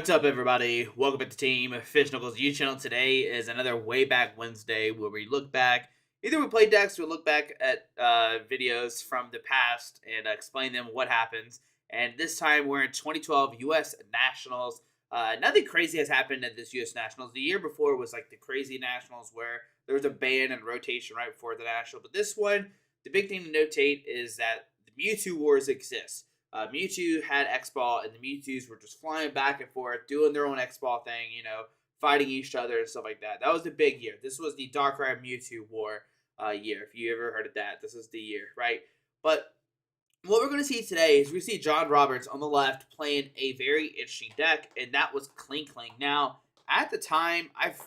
What's up, everybody? Welcome back to Team Fish Knuckles YouTube channel. Today is another Way Back Wednesday where we look back. Either we play decks or we look back at videos from the past and explain them what happens. And this time we're in 2012 U.S. Nationals. Nothing crazy has happened at this U.S. Nationals. The year before was like the crazy Nationals where there was a ban and rotation right before the National. But this one, the big thing to notate is that the Mewtwo Wars exist. Mewtwo had X-Ball, and the Mewtwo's were just flying back and forth, doing their own X-Ball thing, fighting each other and stuff like that. That was the big year. This was the Darkrai Mewtwo War year. If you ever heard of that, this is the year, right? But what we're going to see today is we see John Roberts on the left playing a very interesting deck, and that was Cling Cling. Now, at the time, I've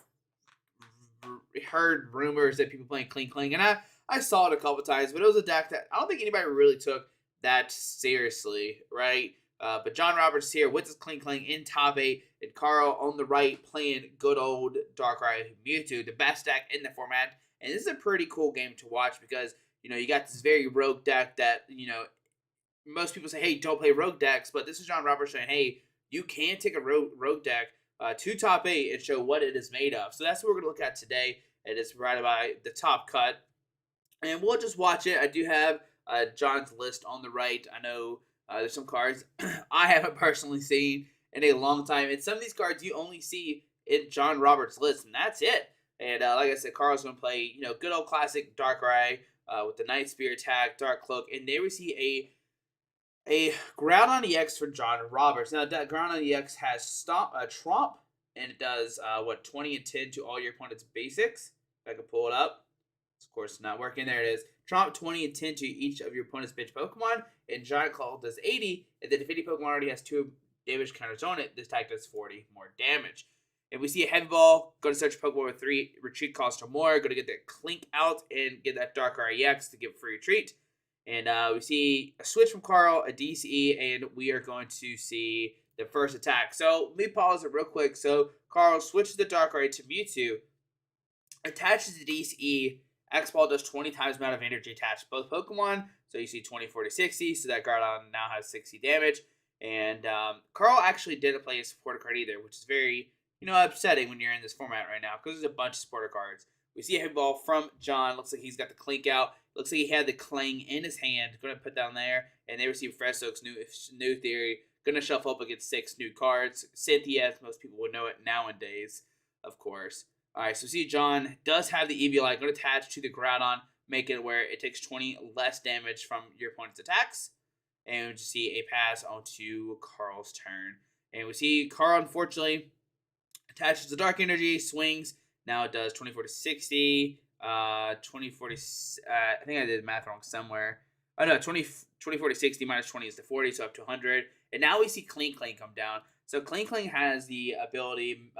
heard rumors that people playing Cling Cling, and I saw it a couple times, but it was a deck that I don't think anybody really took that seriously, right? But John Roberts is here with his Cling Cling in top 8, and Carl on the right playing good old Darkrai Mewtwo, the best deck in the format. And this is a pretty cool game to watch because, you got this very rogue deck that, most people say, hey, don't play rogue decks, but this is John Roberts saying, hey, you can take a rogue deck to top 8 and show what it is made of. So that's what we're going to look at today. It is right about the top cut. And we'll just watch it. I do have John's list on the right. I know there's some cards I haven't personally seen in a long time. And some of these cards you only see in John Roberts' list, and that's it. And like I said, Carl's going to play, good old classic Darkrai with the Night Spear attack, Dark Cloak. And there we see a Groudon EX for John Roberts. Now, that Groudon EX has Tromp, and it does, 20 and 10 to all your opponent's basics. If I can pull it up. Of course, not working. There it is. Tromp 20 and 10 to each of your opponent's bench Pokemon, and Giant Claw does 80, and then if any Pokemon already has 2 damage counters on it, this type does 40 more damage. And we see a Heavy Ball, go to search Pokemon with 3 retreat cost or more, go to get that Clink out and get that Darkrai EX to give free retreat. And we see a switch from Carl, a DCE, and we are going to see the first attack. So let me pause it real quick. So Carl switches the Darkrai to Mewtwo, attaches the DCE. X-Ball does 20 times the amount of energy attached to both Pokemon. So you see 20, 40, 60. So that Groudon now has 60 damage. And Carl actually didn't play a supporter card either, which is very, upsetting when you're in this format right now because there's a bunch of supporter cards. We see a Heavy Ball from John. Looks like he's got the Clink out. Looks like he had the Clang in his hand. Going to put down there. And they receive Fresso's new theory. Going to shuffle up against 6 new cards. Cynthia, as most people would know it nowadays, of course. Alright, so see John does have the Eviolite going to attach to the Groudon, making it where it takes 20 less damage from your opponent's attacks. And we just see a pass onto Carl's turn. And we see Carl, unfortunately, attaches the Dark Energy, swings. Now it does 20, 40, 60, 20, 40, I think I did the math wrong somewhere. Oh no, 20, 40, 60 minus 20 is the 40, so up to 100. And now we see Cling Cling come down. So Cling Cling has the ability,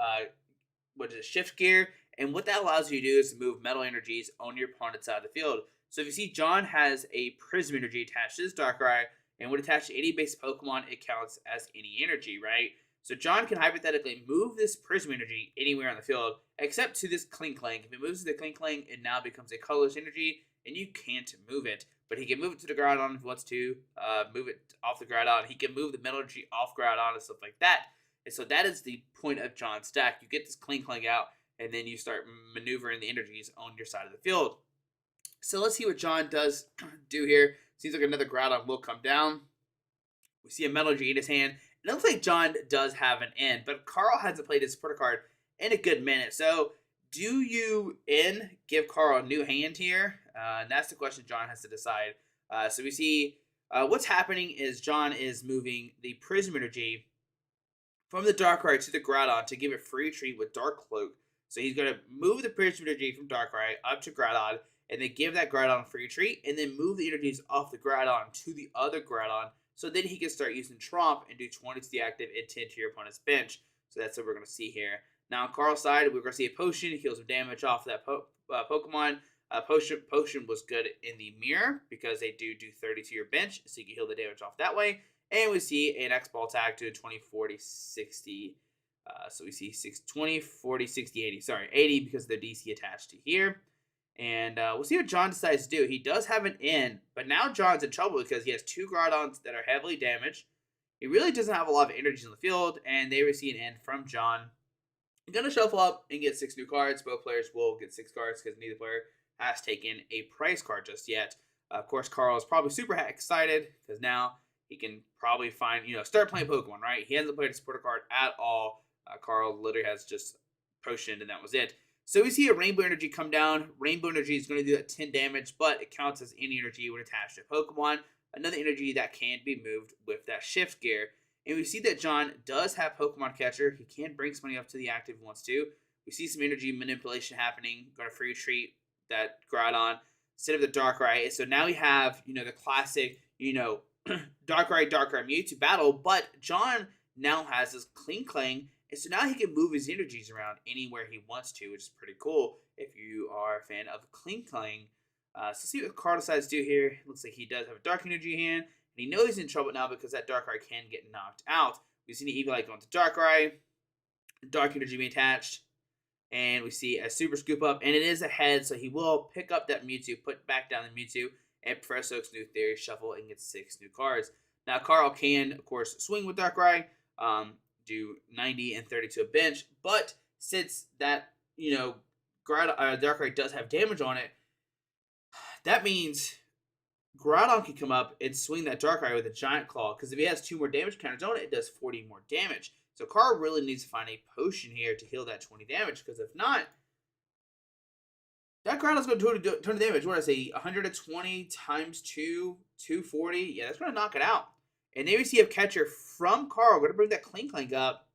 shift gear, and what that allows you to do is to move metal energies on your opponent's side of the field. So if you see John has a Prism Energy attached to his Darkrai, and would attach to any base Pokemon, it counts as any energy, right? So John can hypothetically move this Prism Energy anywhere on the field, except to this Cling Cling. If it moves to the Cling Cling, it now becomes a colorless energy, and you can't move it. But he can move it to the Groudon if he wants to, move it off the Groudon. He can move the metal energy off Groudon and stuff like that. And so that is the point of John's deck. You get this Cling Cling out, and then you start maneuvering the energies on your side of the field. So let's see what John does do here. Seems like another Groudon will come down. We see a Metal Energy in his hand. It looks like John does have an end, but Carl hasn't played his supporter card in a good minute. So do you give Carl a new hand here? And that's the question John has to decide. So we see what's happening is John is moving the Prism Energy from the Darkrai to the Groudon to give it free retreat with Dark Cloak. So he's going to move the Prism Energy from Darkrai up to Groudon, and then give that Groudon free retreat, and then move the energies off the Groudon to the other Groudon, so then he can start using Tromp and do 20 to the active and 10 to your opponent's bench. So that's what we're going to see here. Now on Carl's side, we're going to see a Potion. He heals some damage off that Pokemon. Potion was good in the mirror because they do 30 to your bench, so you can heal the damage off that way. And we see an X-Ball attack to 20, 40, 60. So we see 20, 40, 60, 80. Sorry, 80 because of the DC attached to here. And we'll see what John decides to do. He does have an in, but now John's in trouble because he has 2 Groudons that are heavily damaged. He really doesn't have a lot of energies on the field, and they receive an end from John. You're going to shuffle up and get 6 new cards. Both players will get 6 cards because neither player has taken a prize card just yet. Of course, Carl is probably super excited because now he can probably find, start playing Pokemon, right? He hasn't played a supporter card at all. Carl literally has just potioned, and that was it. So we see a Rainbow Energy come down. Rainbow Energy is going to do that 10 damage, but it counts as any energy when attached to a Pokemon. Another energy that can be moved with that Shift Gear. And we see that John does have Pokemon Catcher. He can bring somebody up to the active if he wants to. We see some energy manipulation happening. Going to free treat that Groudon instead of the Darkrai. So now we have, the classic, Darkrai Mewtwo battle. But John now has this Kling, and so now he can move his energies around anywhere he wants to, which is pretty cool if you are a fan of Kling. So see what Carl decides to do here. Looks like he does have a Dark Energy hand. And he knows he's in trouble now because that Darkrai can get knocked out. We've seen the Eviolite go into Darkrai. Dark Energy being attached. And we see a Super Scoop Up. And it is ahead, so he will pick up that Mewtwo, put back down the Mewtwo, and Professor Oak's new theory shuffle and get 6 new cards. Now, Carl can, of course, swing with Darkrai, do 90 and 30 to a bench. But since that, Darkrai does have damage on it, that means Groudon can come up and swing that Darkrai with a Giant Claw, because if he has 2 more damage counters on it, it does 40 more damage. So Carl really needs to find a potion here to heal that 20 damage, because if not, that Groudon's going to do 20 damage. What did I say? 120 times 2, 240. Yeah, that's going to knock it out. And then we see a catcher from Carl. Going to bring that Kling up.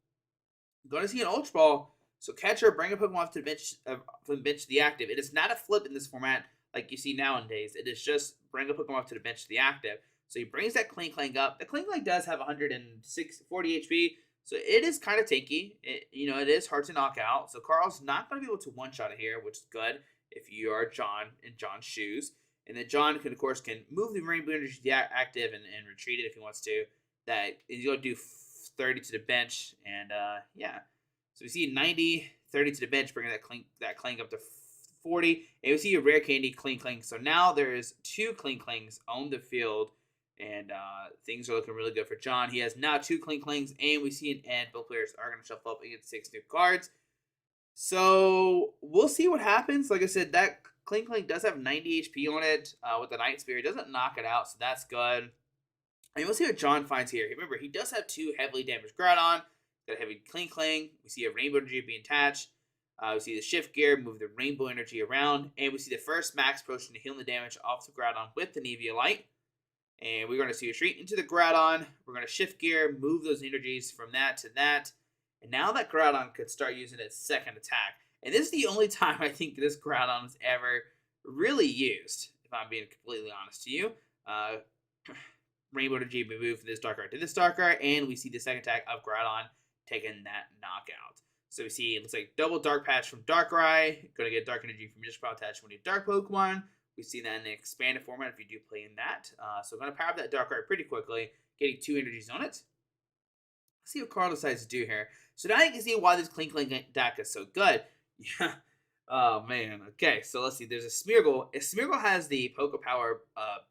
Going to see an Ultra Ball. So catcher, bring a Pokemon off to the bench, from the bench to the active. It is not a flip in this format like you see nowadays. It is just bring a Pokemon up to the bench to the active. So he brings that Kling up. The Kling does have 140 HP, so it is kind of tanky. It is hard to knock out. So Carl's not going to be able to one-shot it here, which is good if you are John in John's shoes. And then John can, of course, move the Rainbow Energy to the active and retreat it if he wants to. That he's going to do 30 to the bench, and yeah. So we see 90, 30 to the bench, bringing that Kling up to 40. And we see a Rare Candy Kling. So now there's 2 Klings on the field, and things are looking really good for John. He has now 2 Klings, and we see an end. Both players are going to shuffle up and get 6 new cards. So we'll see what happens. Like I said, that Kling does have 90 HP on it with the Night Spirit. It doesn't knock it out, so that's good. And we'll see what John finds here. Remember, he does have 2 heavily damaged Groudon. Got a heavy Kling. We see a Rainbow Energy being attached. We see the Shift Gear move the Rainbow Energy around. And we see the first Max Potion to heal the damage off the Groudon with the Eviolite. And we're going to see a retreat into the Groudon. We're going to Shift Gear, move those energies from that to that. And now that Groudon could start using its second attack. And this is the only time I think this Groudon is ever really used, if I'm being completely honest to you. Rainbow Energy be moved from this Darkrai to this Darkrai. And we see the second attack of Groudon taking that knockout. So we see it looks like double Dark Patch from Darkrai. Going to get Dark Energy from just Power Attach when you Dark Pokemon. We see that in the expanded format if you do play in that. So I'm going to power up that Darkrai pretty quickly, getting 2 energies on it. Let's see what Carl decides to do here. So now you can see why this Kling deck is so good. Yeah. Oh, man. Okay, so let's see. There's a Smeargle. If Smeargle has the Poke Power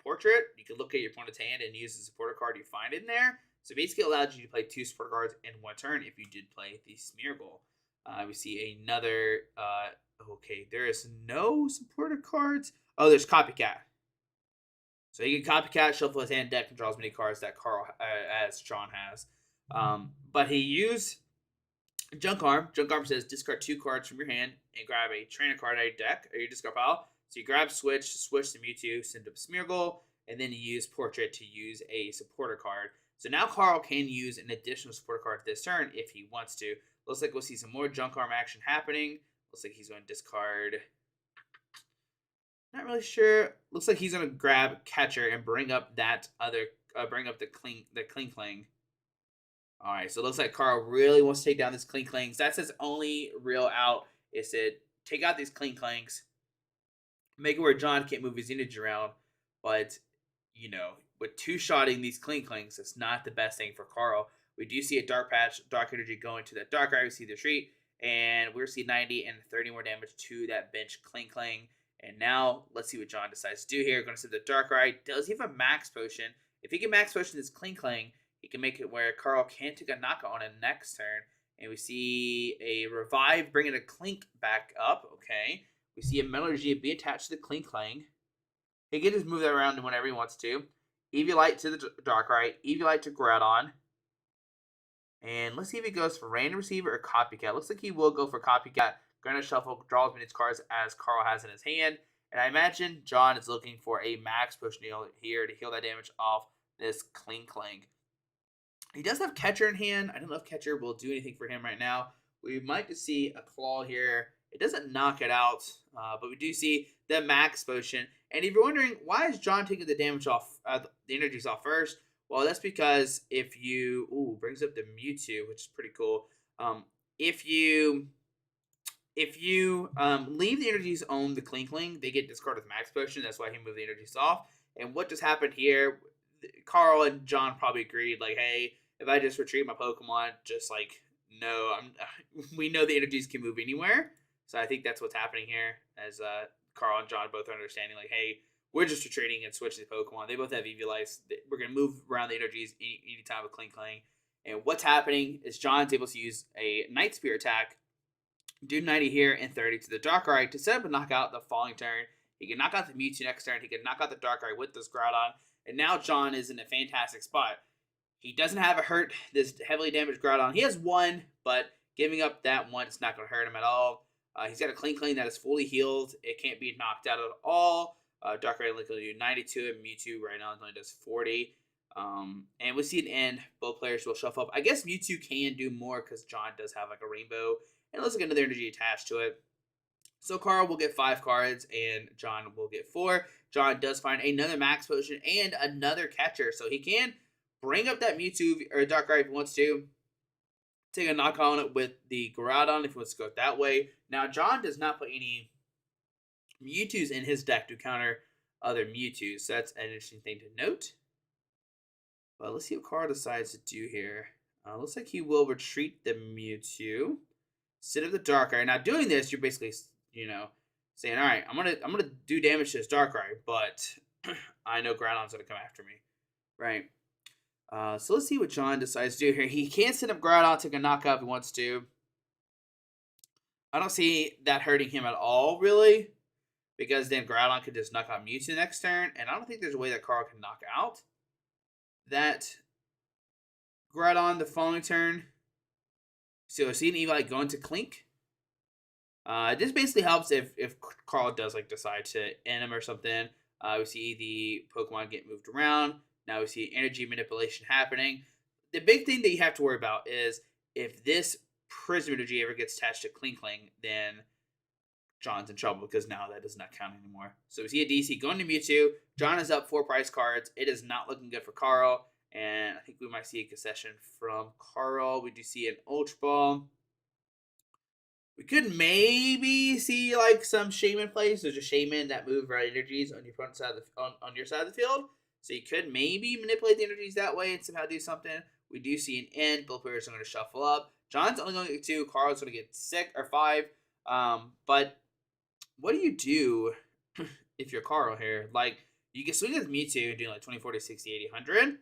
portrait, you can look at your opponent's hand and use the supporter card you find in there. So basically it allows you to play 2 supporter cards in 1 turn if you did play the Smeargle. We see another, okay, there is no supporter cards. Oh, there's Copycat. So he can Copycat, shuffle his hand, deck, and draw as many cards that Carl, as Sean has. But he used Junk Arm. Junk Arm says discard 2 cards from your hand and grab a trainer card out of your deck or your discard pile. So you grab switch the Mewtwo, send up Smeargle, and then you use Portrait to use a supporter card. So now Carl can use an additional supporter card this turn if he wants to. Looks like we'll see some more Junk Arm action happening. Looks like he's going to discard. Not really sure. Looks like he's going to grab Catcher and bring up that other, bring up the Kling. All right, so it looks like Carl really wants to take down this Kling. That's his only real out, is to take out these Klings, make it where John can't move his energy around. But, with 2-shotting these Klings, it's not the best thing for Carl. We do see a Dark Patch, Dark Energy going to that Darkrai. We see the retreat, and we're seeing 90 and 30 more damage to that bench Kling. And now, let's see what John decides to do here. Going to send the Darkrai. Does he have a Max Potion? If he can Max Potion this Kling, He can make it where Carl can't take a knockout on it next turn. And we see a revive bringing a Clink back up. Okay. We see a Metallurgy be attached to the Clink Clang. He can just move that around whenever he wants to. Eviolite to the Darkrai. Eviolite to Groudon. And let's see if he goes for Random Receiver or Copycat. Looks like he will go for Copycat. Gonna shuffle, draws many cards as Carl has in his hand. And I imagine John is looking for a max push here to heal that damage off this Cling Clang. He does have Catcher in hand. I don't know if Catcher will do anything for him right now. We might just see a Claw here. It doesn't knock it out, but we do see the max potion. And if you're wondering, why is John taking the damage off, the energies off first? Well, that's because if you, brings up the Mewtwo, which is pretty cool. If you leave the energies on the Klinkling, they get discarded with max potion. That's why he moved the energies off. And what just happened here, Carl and John probably agreed, like, hey, if I just retreat my Pokemon, just like, no, we know the energies can move anywhere. So I think that's what's happening here, as Carl and John both are understanding, like, hey, we're just retreating and switching the Pokemon. They both have Eviolites. We're going to move around the energies anytime with Cling Clang. And what's happening is John's able to use a Night Spear attack, do 90 here and 30 to the Darkrai to set up a knockout the following turn. He can knock out the Mewtwo next turn. He can knock out the Darkrai with this Groudon. And now John is in a fantastic spot. He doesn't have a hurt this heavily damaged Groudon. He has one, but giving up that one, it's not going to hurt him at all. He's got a Cling Clang that is fully healed. It can't be knocked out at all. Darkrai only can do 92, and Mewtwo right now only does 40. And we see an end. Both players will shuffle up. I guess Mewtwo can do more because John does have like a rainbow. And let's get another energy attached to it. So Carl will get 5 cards, and John will get 4. John does find another max potion and another catcher. So he can bring up that Mewtwo or Darkrai if he wants to. Take a knock on it with the Groudon if he wants to go that way. Now, John does not put any Mewtwo's in his deck to counter other Mewtwo's. So that's an interesting thing to note. But let's see what Carl decides to do here. Looks like he will retreat the Mewtwo. Sit up the Darkrai. Now, doing this, you're basically, saying, all right, I'm gonna do damage to this Darkrai, but I know Groudon's gonna come after me, right? So let's see what John decides to do here. He can send up Groudon, take a knockout if he wants to. I don't see that hurting him at all, really, because then Groudon could just knock out Mewtwo next turn, and I don't think there's a way that Carl can knock out that Groudon the following turn. So see an Eviolite going to Clink. This basically helps if Carl does decide to end him or something. We see the Pokemon get moved around. Now we see energy manipulation happening. The big thing that you have to worry about is if this Prism energy ever gets attached to Cling Clang, then John's in trouble because now that does not count anymore. So we see a DC going to Mewtwo. John is up 4 prize cards. It is not looking good for Carl. And I think we might see a concession from Carl. We do see an Ultra Ball. We could maybe see some Shaman plays. There's a Shaman that move right energies on your front side of the on your side of the field. So you could maybe manipulate the energies that way and somehow do something. We do see an end. Both players are going to shuffle up. John's only going to get 2. Carl's going to get 6 or 5. But what do you do if you're Carl here? You can swing with Mewtwo and do 20, 40, 60, 80, 100.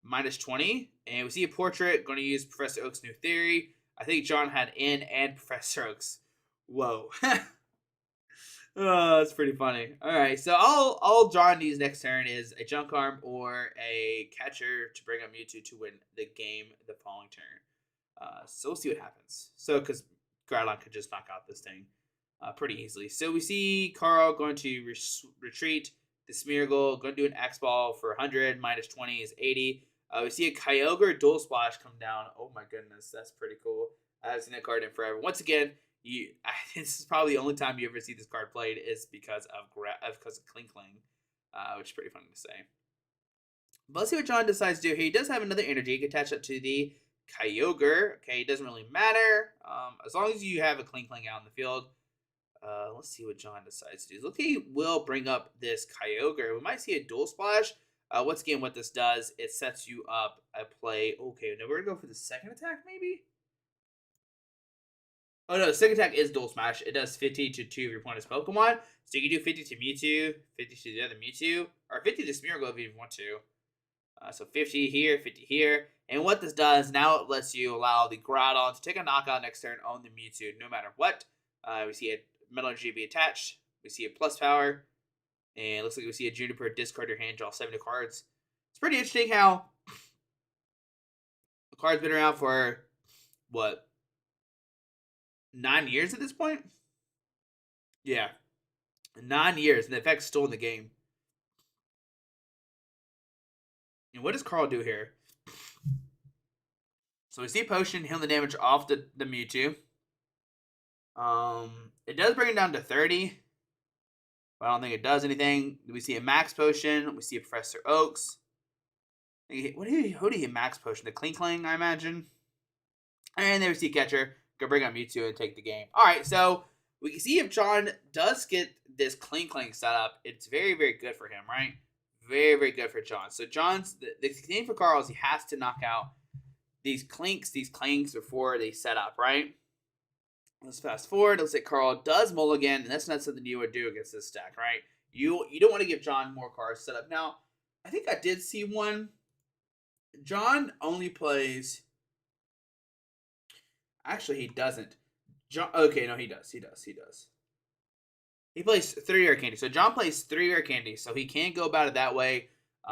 Minus 20. And we see a portrait. Going to use Professor Oak's new theory. I think John had in and Professor Oak's. Whoa. Oh, that's pretty funny. All right, so all John needs next turn is a Junk Arm or a Catcher to bring up Mewtwo to win the game the following turn. So we'll see what happens. So, because Groudon could just knock out this thing pretty easily. So we see Carl going to retreat the Smeargle, going to do an X-Ball for 100, minus 20 is 80. We see a Kyogre Dual Splash come down. Oh my goodness, that's pretty cool. I haven't seen that card in forever. Once again, this is probably the only time you ever see this card played is because of Cling Clang, which is pretty funny to say. But let's see what John decides to do here. He does have another energy. He can attach it to the Kyogre. Okay, it doesn't really matter as long as you have a Cling Clang out in the field. Let's see what John decides to do. Look, he will bring up this Kyogre. We might see a Dual Splash. Once again, what this does, it sets you up a play. Okay, now we're going to go for the second attack, maybe? Oh, no, the second attack is Dual Smash. It does 50 to 2 of your opponent's Pokemon. So you can do 50 to Mewtwo, 50 to the other Mewtwo, or 50 to Smeargle if you want to. So 50 here, 50 here. And what this does, now it lets you allow the Groudon to take a knockout next turn on the Mewtwo, no matter what. We see a Metal Energy be attached. We see a plus power. And it looks like we see a Juniper discard your hand, draw 7 new cards. It's pretty interesting how the card's been around for, what, 9 years at this point? Yeah. 9 years, and the effect's still in the game. And what does Carl do here? So we see Potion, heal the damage off the Mewtwo. It does bring it down to 30. But I don't think it does anything. We see a Max Potion. We see a Professor Oaks. Who do you Max Potion? The Kling, I imagine. And there we see Catcher. Go bring out Mewtwo and take the game. Alright, so we can see if John does get this Kling set up, it's very, very good for him, right? Very, very good for John. So John's the thing for Carl is he has to knock out these clings before they set up, right? Let's fast forward. Let's say Carl does mulligan, and that's not something you would do against this stack, right? You don't want to give John more cards set up. Now, I think I did see one. John only plays. Actually, he doesn't. John. Okay, no, he does. He does. He plays 3 rare candy. So John plays 3 rare candy, so he can go about it that way.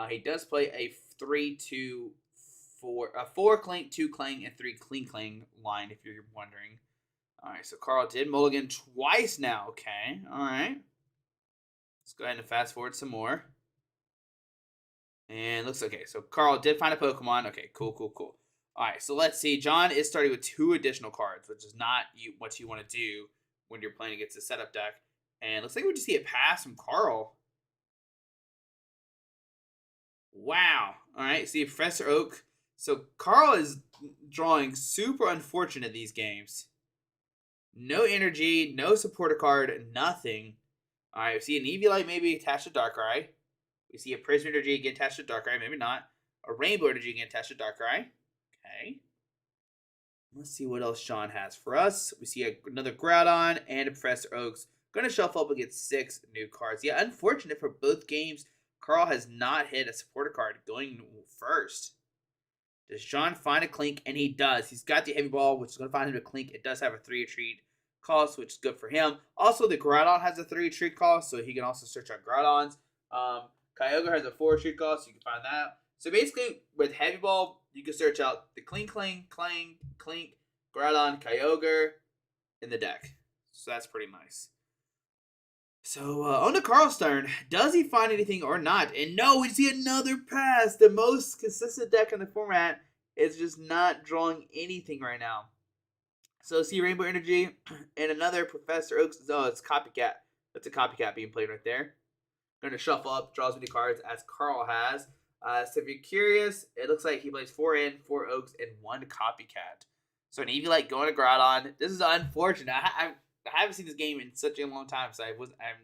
He does play a 3-2-4, a 4 clang, 2 clang, and 3 cling line. If you're wondering. All right, so Carl did mulligan twice now. Okay, all right. Let's go ahead and fast forward some more. And looks okay. So Carl did find a Pokemon. Okay, cool. All right, so let's see. John is starting with 2 additional cards, which is not what you want to do when you're playing against a setup deck. And looks like we just see a pass from Carl. Wow. All right, see Professor Oak. So Carl is drawing super unfortunate these games. No energy, no supporter card, nothing. All right, we see an Eviolite maybe attached to Darkrai. We see a Prism Energy again attached to Darkrai, maybe not. A Rainbow Energy again attached to Darkrai. Okay. Let's see what else Sean has for us. We see another Groudon and a Professor Oaks. Going to shuffle up against 6 new cards. Yeah, unfortunate for both games. Carl has not hit a supporter card going first. Does John find a Clink? And he does. He's got the Heavy Ball, which is going to find him a Clink. It does have a 3 retreat cost, which is good for him. Also, the Groudon has a 3 retreat cost, so he can also search out Groudons. Kyogre has a 4 retreat cost, so you can find that. So basically, with Heavy Ball, you can search out the Clink, Groudon, Kyogre in the deck. So that's pretty nice. So, on to Carl's turn. Does he find anything or not? And no, we see another pass. The most consistent deck in the format is just not drawing anything right now. So, see Rainbow Energy and another Professor Oaks. Oh, it's Copycat. That's a Copycat being played right there. Going to shuffle up, draws many cards as Carl has. So, if you're curious, it looks like he plays 4 in, 4 Oaks, and 1 Copycat. So, an Eviolite going to Groudon. This is unfortunate. I haven't seen this game in such a long time, so I'm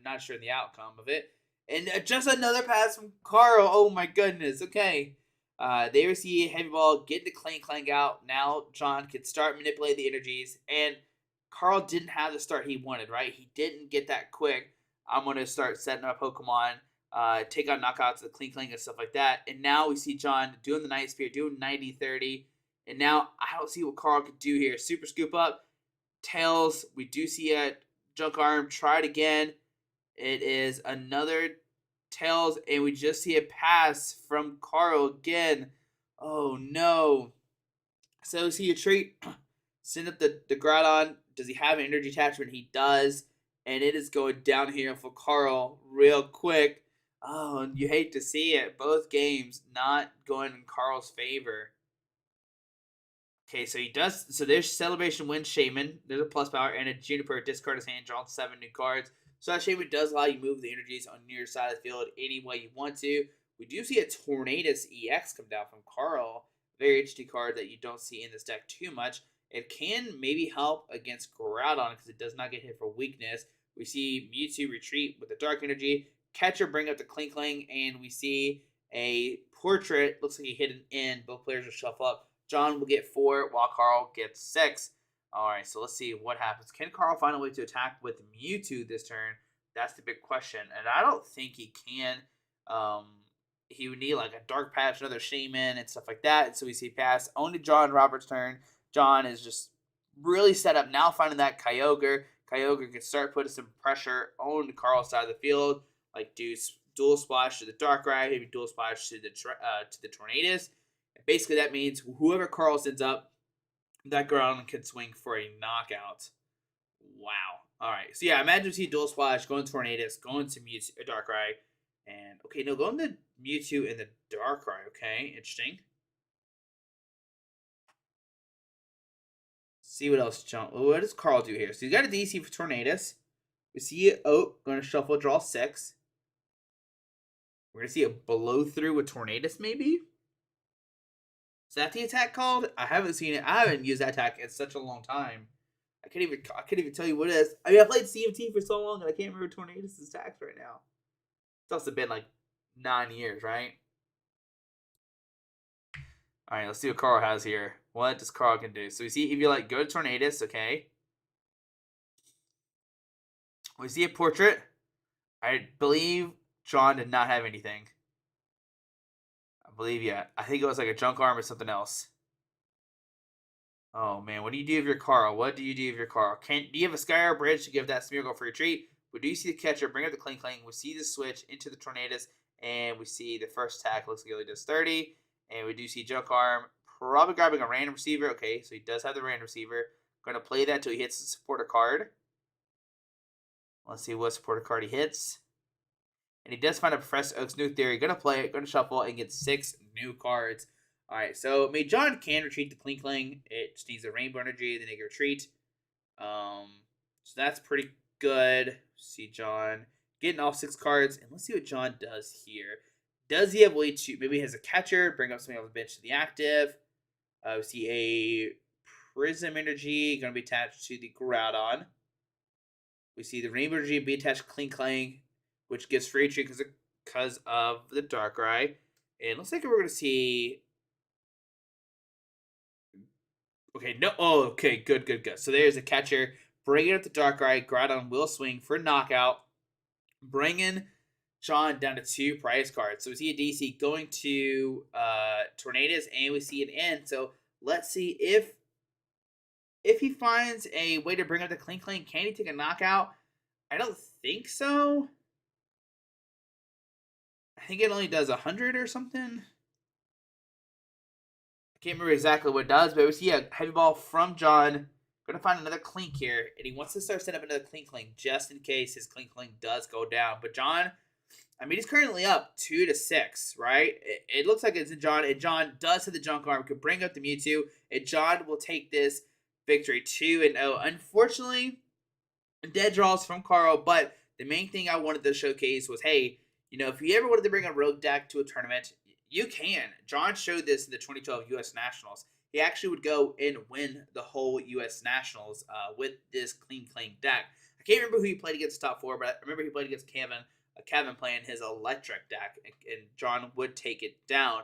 not sure the outcome of it. And just another pass from Carl. Oh my goodness. Okay. They receive Heavy Ball, get the Clang out. Now John can start manipulating the energies. And Carl didn't have the start he wanted, right? He didn't get that quick. I'm going to start setting up Pokemon, take out knockouts, the Clang and stuff like that. And now we see John doing the Night Spear, doing 90-30. And now I don't see what Carl could do here. Super Scoop Up. Tails, we do see a Junk Arm. Try it again. It is another Tails, and we just see a pass from Carl again. Oh no. So see a treat. Send up the Groudon. Does he have an energy attachment? He does. And it is going down here for Carl real quick. Oh, and you hate to see it. Both games not going in Carl's favor. Okay, so he does. So there's Celebration Wind Shaman. There's a plus power and a Juniper. Discard his hand, draw 7 new cards. So that Shaman does allow you to move the energies on your side of the field any way you want to. We do see a Tornadus EX come down from Carl. Very interesting card that you don't see in this deck too much. It can maybe help against Groudon because it does not get hit for weakness. We see Mewtwo retreat with the Dark Energy. Catcher bring up the Cling, and we see a Portrait. Looks like he hit an N. Both players will shuffle up. John will get 4 while Carl gets 6. All right, so let's see what happens. Can Carl find a way to attack with Mewtwo this turn? That's the big question. And I don't think he can. he would need like a dark patch, another shaman, and stuff like that. And so we see pass. On to John Roberts' turn. John is just really set up now, finding that Kyogre. Kyogre can start putting some pressure on Carl's side of the field, like do dual splash to the Darkrai, maybe dual splash to the Tornadus. And basically, that means whoever Carl sends up, that ground can swing for a knockout. Wow. All right. So yeah, imagine see dual splash, going Tornadus, going to Darkrai, and okay, no, going to Mewtwo and the Darkrai. Okay, interesting. See what else, John. What does Carl do here? So he's got a DC for Tornadus. We see going to shuffle, draw 6. We're going to see a blow through with Tornadus, maybe? Is that the attack called? I haven't seen it. I haven't used that attack in such a long time. I can't even tell you what it is. I mean, I played CMT for so long, and I can't remember Tornadus' attacks right now. It's also been like 9 years, right? All right, let's see what Carl has here. What does Carl can do? So we see if you like go to Tornadus, okay. We see a portrait. I believe John did not have anything. I believe, yeah. I think it was like a junk arm or something else. Oh man, what do you do with your Carl? What do you do with your Carl? Do you have a Skyr Bridge to give that Smeargle for retreat? We do see the catcher, bring up the Kling Kling. We see the switch into the Tornadus, and we see the first attack looks like he only does 30. And we do see junk arm, probably grabbing a random receiver. Okay, so he does have the random receiver. Going to play that until he hits the supporter card. Let's see what supporter card he hits. And he does find a Professor Oak's new theory. Going to play it, going to shuffle, and get 6 new cards. All right, so John can retreat the Kling Kling. It just needs a Rainbow Energy, then they can retreat. So that's pretty good. See John getting all 6 cards, and let's see what John does here. Does he have a way to, maybe he has a catcher, bring up something off the bench to the active. We see a Prism Energy going to be attached to the Groudon. We see the Rainbow Energy be attached to Kling Kling, which gives free retreat because of the Darkrai. And it looks like we're going to see... Okay, no. Oh, okay, good. So there's a catcher. Bringing up the Darkrai. Groudon will swing for knockout. Bringing John down to 2 prize cards. So we see a DC going to Tornadus, and we see an end. So let's see if he finds a way to bring up the Kling Kling. Can he take a knockout? I don't think so. I think it only does 100 or something. I can't remember exactly what it does, but we see a heavy ball from John. Going to find another Clink here, and he wants to start setting up another Kling Kling just in case his Kling Kling does go down. But John, I mean, he's currently up 2-6, right? It looks like it's in John, and John does have the junk arm. Could bring up the Mewtwo, and John will take this victory 2-0. Unfortunately, dead draws from Carl, but the main thing I wanted to showcase was, hey, you know, if you ever wanted to bring a rogue deck to a tournament, you can. John showed this in the 2012 U.S. Nationals. He actually would go and win the whole U.S. Nationals with this Kling Kling deck. I can't remember who he played against top 4, but I remember he played against Kevin playing his electric deck, and John would take it down.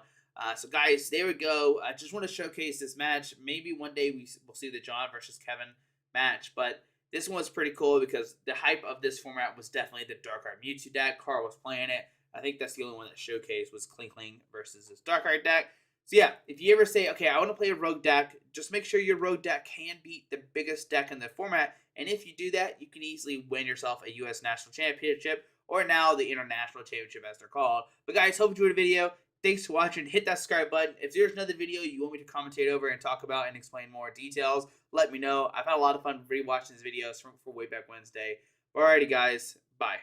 So guys, there we go. I just want to showcase this match. Maybe one day we'll see the John versus Kevin match, but this one was pretty cool because the hype of this format was definitely the Darkrai Mewtwo deck. Carl was playing it. I think that's the only one that showcased was Kling Kling versus this Darkrai deck. So yeah, if you ever say, okay, I want to play a rogue deck, just make sure your rogue deck can beat the biggest deck in the format. And if you do that, you can easily win yourself a U.S. National Championship, or now the International Championship as they're called. But guys, hope you enjoyed the video. Thanks for watching. Hit that subscribe button. If there's another video you want me to commentate over and talk about and explain more details, let me know. I've had a lot of fun rewatching these videos from Way Back Wednesday. Alrighty, guys. Bye.